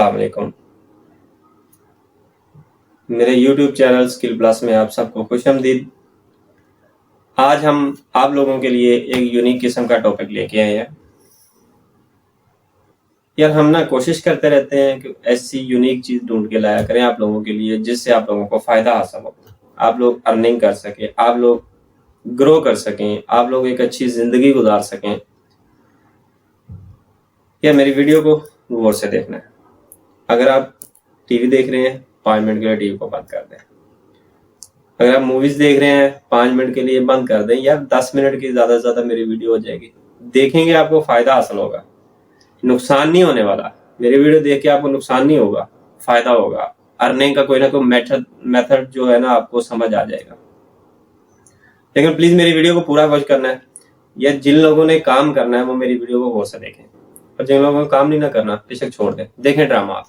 अस्सलाम वालेकुम। मेरे YouTube चैनल स्किल प्लस में आप सबको खुशामदीद। आज हम आप लोगों के लिए एक यूनिक किस्म का टॉपिक लेके आए हैं। यार हम ना कोशिश करते रहते हैं कि ऐसी यूनिक चीज़ ढूंढ के लाया करें आप लोगों के लिए, जिससे आप लोगों को फ़ायदा हासिल हो, आप लोग अर्निंग कर सकें, आप लोग ग्रो कर सकें, आप लोग एक अच्छी ज़िंदगी गुजार सकें। या मेरी वीडियो को गौर से देखना है। अगर आप टीवी देख रहे हैं 5 मिनट के लिए टीवी को बंद कर दें। अगर आप मूवीज देख रहे हैं 5 मिनट के लिए बंद कर दें। यार 10 मिनट की ज्यादा से ज्यादा मेरी वीडियो हो जाएगी, देखेंगे आपको फायदा हासिल होगा, नुकसान नहीं होने वाला। मेरी वीडियो देख के आपको नुकसान नहीं होगा, फायदा होगा। अर्निंग का कोई ना कोई मेथड जो है ना आपको समझ आ जाएगा। लेकिन प्लीज मेरी वीडियो को पूरा वॉच करना है। या जिन लोगों ने काम करना है वो मेरी वीडियो को गौर से देखें, और जिन लोगों को काम नहीं ना करना बेशक छोड़ दें। देखें ड्रामा,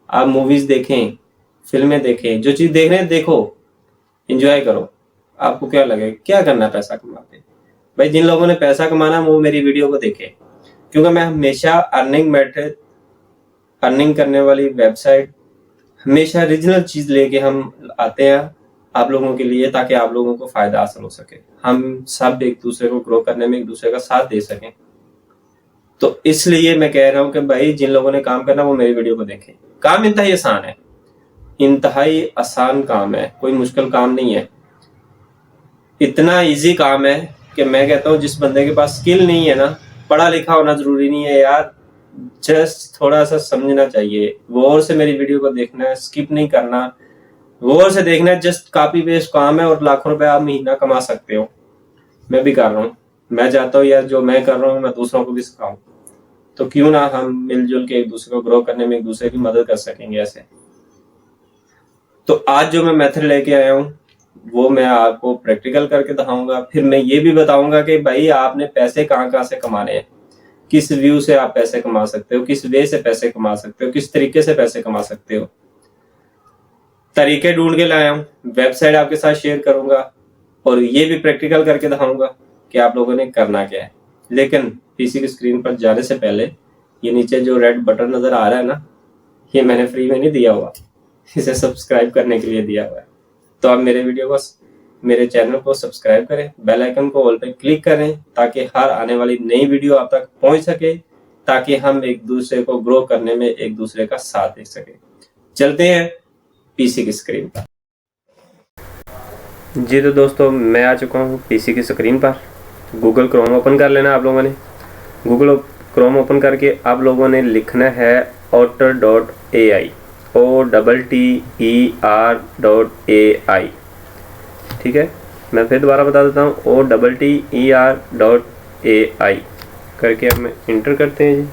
आप मूवीज देखें, फिल्में देखें, जो चीज देख रहे हैं देखो, एंजॉय करो। आपको क्या लगे क्या करना है पैसा कमा के? भाई जिन लोगों ने पैसा कमाना वो मेरी वीडियो को देखे, क्योंकि मैं हमेशा अर्निंग करने वाली वेबसाइट, हमेशा ओरिजिनल चीज लेके हम आते हैं आप लोगों के लिए, ताकि आप लोगों को फायदा हासिल हो सके, हम सब एक दूसरे को ग्रो करने में एक दूसरे का साथ दे सकें। तो इसलिए मैं कह रहा हूं कि भाई जिन लोगों ने काम करना वो मेरी वीडियो को देखें। काम इंतहाई आसान है, इंतहाई आसान काम है, कोई मुश्किल काम नहीं है। इतना इजी काम है कि मैं कहता हूँ जिस बंदे के पास स्किल नहीं है ना, पढ़ा लिखा होना जरूरी नहीं है यार, जस्ट थोड़ा सा समझना चाहिए। गौर से मेरी वीडियो को देखना है, स्किप नहीं करना, गौर से देखना है। जस्ट कॉपी पेस्ट काम है और लाखों रुपए आप महीना कमा सकते हो। मैं भी कर रहा हूँ, मैं चाहता हूँ यार जो मैं कर रहा हूँ मैं दूसरों को भी सिखाऊं। तो क्यों ना हम मिलजुल के एक दूसरे को ग्रो करने में एक दूसरे की मदद कर सकेंगे ऐसे। तो आज जो मैं मेथड लेके आया हूँ वो मैं आपको प्रैक्टिकल करके दिखाऊंगा। फिर मैं ये भी बताऊंगा कि भाई आपने पैसे कहाँ से कमाने हैं, किस व्यू से आप पैसे कमा सकते हो, किस वे से पैसे कमा सकते हो, किस तरीके से पैसे कमा सकते हो। तरीके ढूंढ के लाया हूँ, वेबसाइट आपके साथ शेयर करूंगा, और ये भी प्रैक्टिकल करके दिखाऊंगा कि आप लोगों ने करना क्या है। लेकिन पीसी की स्क्रीन पर जाने से पहले ये नीचे जो रेड बटन नजर आ रहा है ना, ये मैंने फ्री में नहीं दिया हुआ, इसे सब्सक्राइब करने के लिए दिया हुआ है। तो आप मेरे चैनल को सब्सक्राइब करें, बेल आइकन को ऑल पे क्लिक करें, ताकि हर आने वाली नई वीडियो आप तक पहुंच सके, ताकि हम एक दूसरे को ग्रो करने में एक दूसरे का साथ दे सके। चलते हैं पीसी की स्क्रीन पर। जी तो दोस्तों मैं आ चुका हूँ पीसी की स्क्रीन पर। गूगल क्रोम ओपन कर लेना आप लोगों ने। गूगल क्रोम ओपन करके आप लोगों ने लिखना है otter.ai, OTTER.ai। ठीक है, मैं फिर दोबारा बता देता हूँ, OTTER.ai करके अब मैं इंटर करते हैं जी।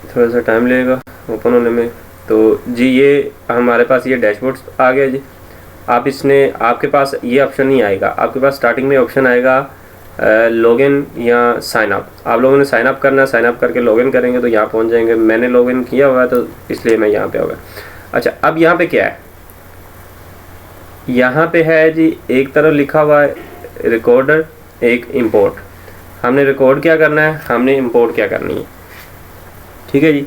थोड़ा सा टाइम लगेगा ओपन होने में। तो जी ये हमारे पास ये डैशबोर्ड आ गया जी। आप इसने आपके पास ये ऑप्शन नहीं आएगा, आपके पास स्टार्टिंग में ऑप्शन आएगा लॉगिन या साइन अप। आप लोगों ने साइन अप करना है, साइन अप करके लॉगिन करेंगे तो यहाँ पहुँच जाएंगे। मैंने लॉगिन किया हुआ है तो इसलिए मैं यहाँ पे हो गया। अच्छा, अब यहाँ पे क्या है, यहाँ पे है जी एक तरफ लिखा हुआ है रिकॉर्डर, एक इम्पोर्ट। हमने रिकॉर्ड क्या करना है, हमने इम्पोर्ट क्या करनी है। ठीक है जी,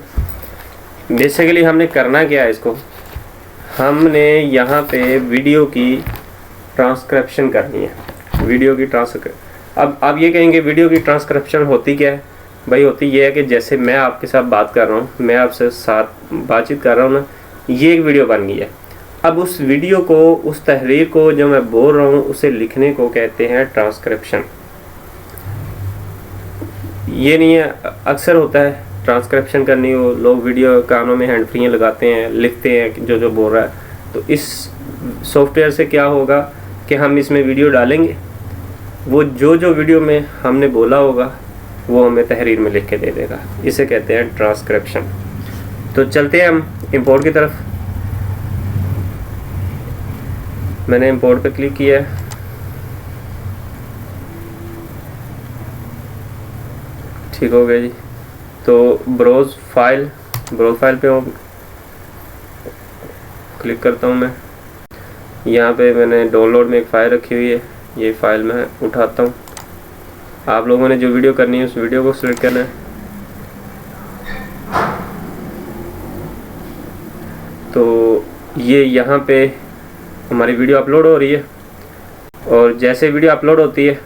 बेसिकली हमने करना क्या है, इसको हमने यहाँ पे वीडियो की ट्रांसक्रिप्शन करनी है। वीडियो की अब आप ये कहेंगे वीडियो की ट्रांसक्रिप्शन होती क्या है? भाई होती ये है कि जैसे मैं आपके साथ बात कर रहा हूँ, मैं आपसे साथ बातचीत कर रहा हूँ ना, ये एक वीडियो बन गई है। अब उस वीडियो को, उस तहरीर को जो मैं बोल रहा हूँ उसे लिखने को कहते हैं ट्रांसक्रिप्शन। ये नहीं है, अक्सर होता है ट्रांसक्रिप्शन करनी हो, लोग वीडियो कानों में हैंड फ्री लगाते हैं, लिखते हैं जो बोल रहा है। तो इस सॉफ्टवेयर से क्या होगा कि हम इसमें वीडियो डालेंगे, वो जो वीडियो में हमने बोला होगा वो हमें तहरीर में लिख के दे देगा। इसे कहते हैं ट्रांसक्रिप्शन। तो चलते हैं हम इंपोर्ट की तरफ। मैंने इंपोर्ट पे क्लिक किया है। ठीक हो गया जी। तो ब्राउज फाइल पे क्लिक करता हूँ मैं। यहाँ पे मैंने डाउनलोड में एक फ़ाइल रखी हुई है, ये फ़ाइल मैं उठाता हूँ। आप लोगों ने जो वीडियो करनी है उस वीडियो को सिलेक्ट करना है। तो ये यहाँ पे हमारी वीडियो अपलोड हो रही है, और जैसे वीडियो अपलोड होती है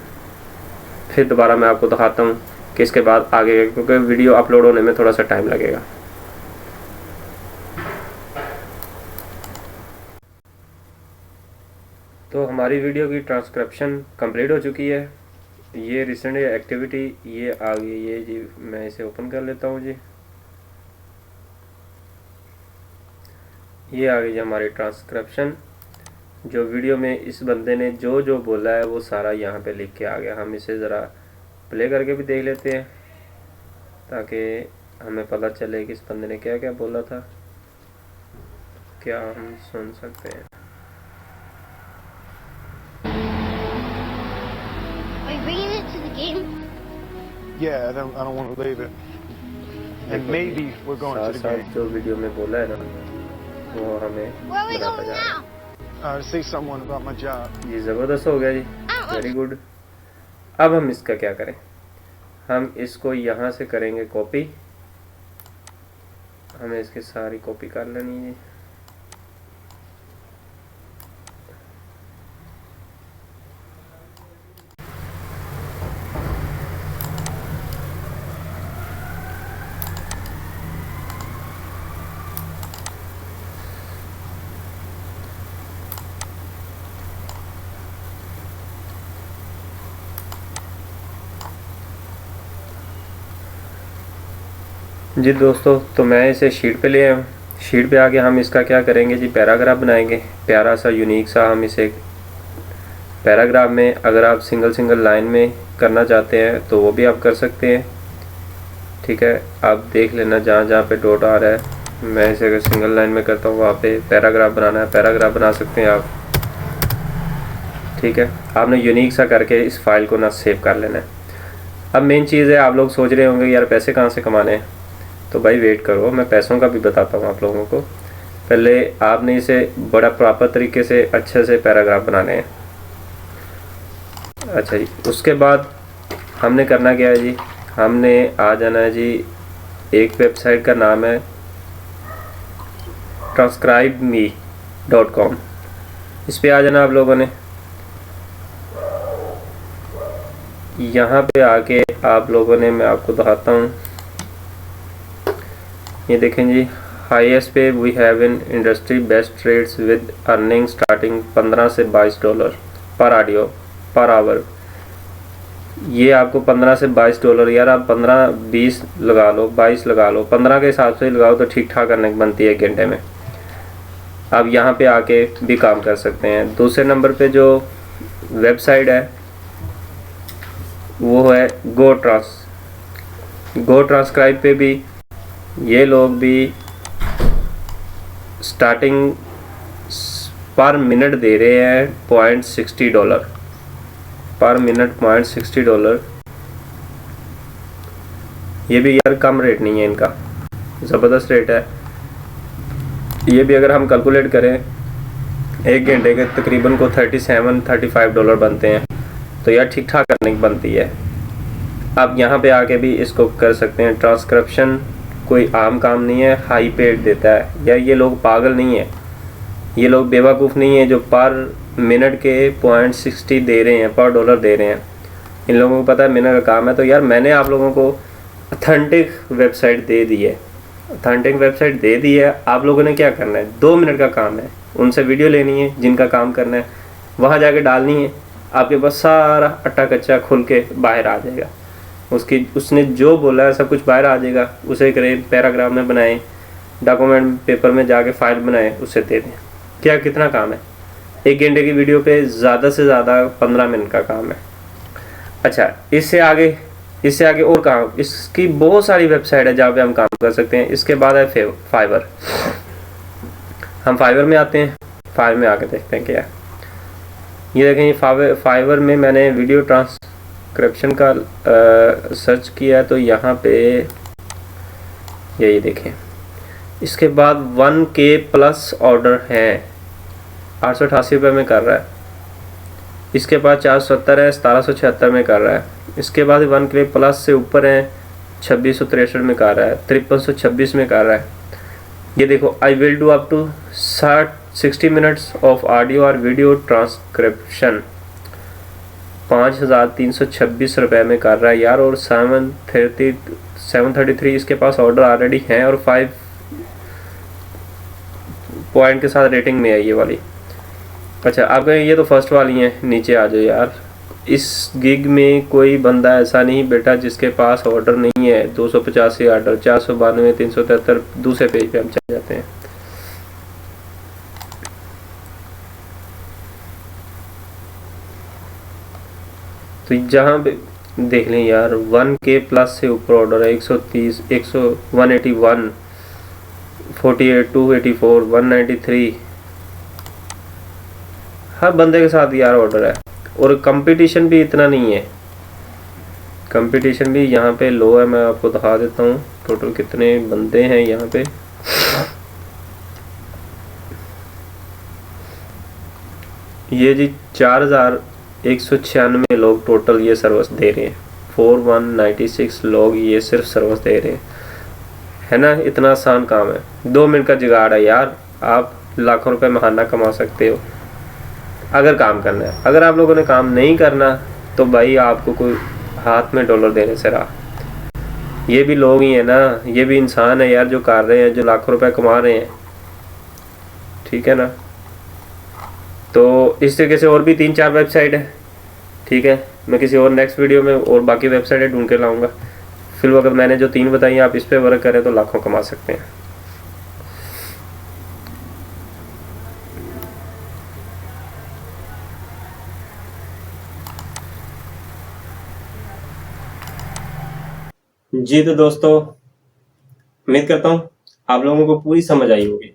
फिर दोबारा मैं आपको दिखाता हूँ कि इसके बाद आगे, क्योंकि वीडियो अपलोड होने में थोड़ा सा टाइम लगेगा। तो हमारी वीडियो की ट्रांसक्रिप्शन कंप्लीट हो चुकी है। ये रिसेंट एक्टिविटी ये आ गई है जी, मैं इसे ओपन कर लेता हूँ जी। ये आ गई है हमारी ट्रांसक्रिप्शन। जो वीडियो में इस बंदे ने जो जो बोला है वो सारा यहाँ पे लिख के आ गया। हम इसे ज़रा प्ले करके भी देख लेते हैं ताकि हमें पता चले कि इस बंदे ने क्या क्या बोला था, क्या हम सुन सकते हैं। Are you bringing it to the game? Yeah, I don't want to leave it. And maybe we're going to the game. जो वीडियो में बोला है ना वो हमें Where are we बताता going जा रहा है। now? To see someone about my job. ये ज़बरदस्त हो गया जी, वेरी गुड। अब हम इसका क्या करें, हम इसको यहाँ से करेंगे कॉपी। हमें इसकी सारी कॉपी कर लेनी है। जी दोस्तों, तो मैं इसे शीट पे ले आया हूँ। शीट पे आके हम इसका क्या करेंगे जी, पैराग्राफ बनाएंगे। प्यारा सा यूनिक सा हम इसे पैराग्राफ में, अगर आप सिंगल सिंगल लाइन में करना चाहते हैं तो वो भी आप कर सकते हैं। ठीक है, आप देख लेना जहाँ जहाँ पे डॉट आ रहा है। मैं इसे अगर सिंगल लाइन में करता हूँ, वहाँ पे पैराग्राफ बनाना है, पैराग्राफ बना सकते हैं आप। ठीक है, आपने यूनिक सा करके इस फाइल को ना सेव कर लेना है। अब मेन चीज़ है, आप लोग सोच रहे होंगे यार पैसे कहाँ से कमाने हैं, तो भाई वेट करो, मैं पैसों का भी बताता हूँ आप लोगों को। पहले आपने इसे बड़ा प्रॉपर तरीके से अच्छे से पैराग्राफ बनाने हैं। अच्छा जी, उसके बाद हमने करना क्या है जी, हमने आ जाना है जी, एक वेबसाइट का नाम है transcribeme.com। इस पे आ जाना आप लोगों ने। यहाँ पे आके आप लोगों ने, मैं आपको दिखाता हूँ, ये देखें जी, highest pay we have in industry best rates with earning starting $15 से $22 पर ऑडियो पर आवर। ये आपको $15 से $22, यार आप 15-20 लगा लो, 22 लगा लो, 15 के हिसाब से लगाओ तो ठीक ठाक अर्निंग बनती है 1 घंटे में। आप यहाँ पे आके भी काम कर सकते हैं। दूसरे नंबर पे जो वेबसाइट है वो है गो ट्रांसक्राइब पे भी ये लोग भी स्टार्टिंग पर मिनट दे रहे हैं $0.60 पर मिनट, $0.60। ये भी यार कम रेट नहीं है इनका, ज़बरदस्त रेट है। ये भी अगर हम कैलकुलेट करें 1 घंटे के तकरीबन को $37-35 बनते हैं, तो यार ठीक ठाक अर्निंग बनती है। आप यहाँ पे आके भी इसको कर सकते हैं। ट्रांसक्रिप्शन कोई आम काम नहीं है, हाई पेड देता है। यार ये लोग पागल नहीं है, ये लोग बेवकूफ़ नहीं है जो पर मिनट के $0.60 दे रहे हैं, पर डॉलर दे रहे हैं। इन लोगों को पता है मिनट का काम है। तो यार मैंने आप लोगों को ऑथेंटिक वेबसाइट दे दी है, ऑथेंटिक वेबसाइट दे दी है। आप लोगों ने क्या करना है, 2 मिनट का काम है, उनसे वीडियो लेनी है जिनका काम करना है, वहाँ जाके डालनी है, आपके पास सारा अट्टा कच्चा खुल के बाहर आ जाएगा। उसने जो बोला है सब कुछ बाहर आ जाएगा। उसे करें, पैराग्राफ में बनाएं, डॉक्यूमेंट पेपर में जाके फाइल बनाएं, उससे दे दें। क्या कितना काम है, 1 घंटे की वीडियो पे ज़्यादा से ज़्यादा 15 मिनट का काम है। अच्छा, इससे आगे और काम, इसकी बहुत सारी वेबसाइट है जहाँ पे हम काम कर सकते हैं। इसके बाद है फाइवर। हम फाइवर में आते हैं, फाइवर में आके देखते हैं क्या है। ये देखें, फाइवर में मैंने वीडियो ट्रांसक्रिप्शन का सर्च किया, तो यहाँ पे यही देखें, इसके बाद 1K प्लस ऑर्डर हैं, 888 रुपये में कर रहा है। इसके बाद 470 है, 1776 में कर रहा है। इसके बाद 1K प्लस से ऊपर है, 2663 में कर रहा है, 5326 में कर रहा है। ये देखो, I will do up to 60 minutes of audio और वीडियो ट्रांसक्रिप्शन, 5326 रुपये में कर रहा है यार। और 733 इसके पास ऑर्डर ऑलरेडी हैं और 5 पॉइंट के साथ रेटिंग में है ये वाली। अच्छा, आप ये तो फर्स्ट वाली हैं, नीचे आ जाओ यार। इस गिग में कोई बंदा ऐसा नहीं बेटा जिसके पास ऑर्डर नहीं है। 285 ऑर्डर, 492, 373, दूसरे पेज पे हम चले जाते हैं। तो जहाँ पे देख लें यार, 1K प्लस से ऊपर ऑर्डर है, 130, 181, 48, 284, 193, हर बंदे के साथ यार ऑर्डर है। और कंपटीशन भी इतना नहीं है, कंपटीशन भी यहाँ पे लो है। मैं आपको दिखा देता हूँ टोटल कितने बंदे हैं यहाँ पे। ये जी 4196 लोग टोटल ये सर्विस दे रहे हैं। 4196 लोग ये सिर्फ सर्विस दे रहे हैं, है ना। इतना आसान काम है, 2 मिनट का जुगाड़ है यार। आप लाखों रुपए महीना कमा सकते हो अगर काम करना है। अगर आप लोगों ने काम नहीं करना तो भाई आपको कोई हाथ में डॉलर देने से रहा। ये भी लोग ही है ना, ये भी इंसान है यार जो कर रहे हैं, जो लाखों रुपए कमा रहे हैं, ठीक है ना। तो इस तरीके से और भी 3-4 वेबसाइट है, ठीक है। मैं किसी और नेक्स्ट वीडियो में और बाकी वेबसाइटें ढूंढ के लाऊंगा। फिर अगर मैंने जो 3 बताई आप इस पे वर्क करें तो लाखों कमा सकते हैं। जी तो दोस्तों, उम्मीद करता हूँ आप लोगों को पूरी समझ आई होगी।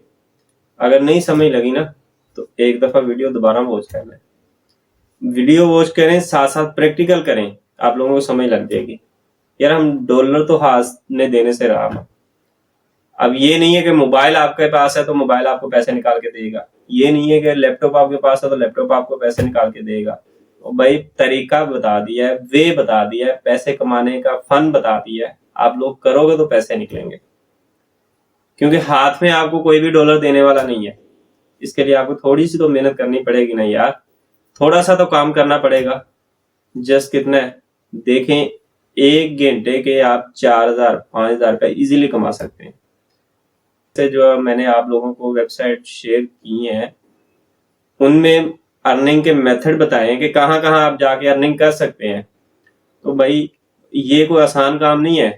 अगर नहीं समझ लगी ना तो एक दफ़ा वीडियो दोबारा वॉच कर लें। वीडियो वॉच करें, साथ साथ प्रैक्टिकल करें, आप लोगों को समझ लग जाएगी। यार हम डॉलर तो हाथ में देने से रहा। अब ये नहीं है कि मोबाइल आपके पास है तो मोबाइल आपको पैसे निकाल के देगा। ये नहीं है कि लैपटॉप आपके पास है तो लैपटॉप आपको पैसे निकाल के देगा। तो भाई तरीका बता दिया है, वे बता दिया है, पैसे कमाने का फन बता दिया है। आप लोग करोगे तो पैसे निकलेंगे, क्योंकि हाथ में आपको कोई भी डॉलर देने वाला नहीं है। इसके लिए आपको थोड़ी सी तो मेहनत करनी पड़ेगी ना यार, थोड़ा सा तो काम करना पड़ेगा। जस्ट कितना है देखें, 1 घंटे के आप 4000 5000 रुपए इजीली कमा सकते हैं। से जो मैंने आप लोगों को वेबसाइट शेयर की हैं उनमें अर्निंग के मेथड बताए हैं कि कहाँ कहाँ आप जाके अर्निंग कर सकते हैं। तो भाई ये कोई आसान काम नहीं है।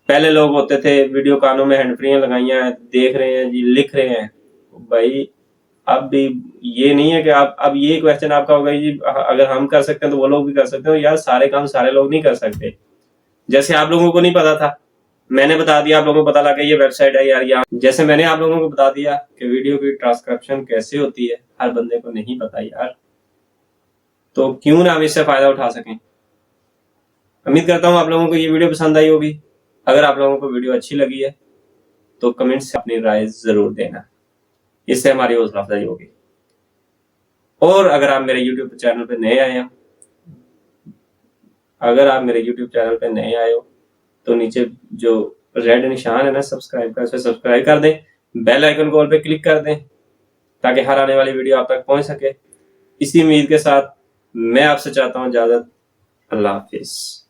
पहले लोग होते थे वीडियो कानों में हैंड फ्रीयां लगाइयां हैं, देख रहे हैं जी, लिख रहे हैं। तो भाई अब भी ये नहीं है कि आप, अब ये क्वेश्चन आपका होगा जी अगर हम कर सकते हैं तो वो लोग भी कर सकते हैं। यार सारे काम सारे लोग नहीं कर सकते। जैसे आप लोगों को नहीं पता था, मैंने बता दिया, आप लोगों को पता लगा ये वेबसाइट है यार। यहाँ जैसे मैंने आप लोगों को बता दिया कि वीडियो की ट्रांसक्रिप्शन कैसे होती है, हर बंदे को नहीं पता यार। तो क्यों ना हम इससे फायदा उठा सकें। उम्मीद करता हूँ आप लोगों को ये वीडियो पसंद आई होगी। अगर आप लोगों को वीडियो अच्छी लगी है तो कमेंट से अपनी राय जरूर देना, इससे हमारी हौसला अफजाई होगी। और अगर आप मेरे YouTube चैनल पे नए आए हो, अगर आप मेरे YouTube चैनल पे नए आए हो तो नीचे जो रेड निशान है ना सब्सक्राइब का, उसे सब्सक्राइब कर दें, बेल आइकन कॉल पे क्लिक कर दें ताकि हर आने वाली वीडियो आप तक पहुंच सके। इसी उम्मीद के साथ मैं आपसे चाहता हूं इजाजत। अल्लाह हाफिज।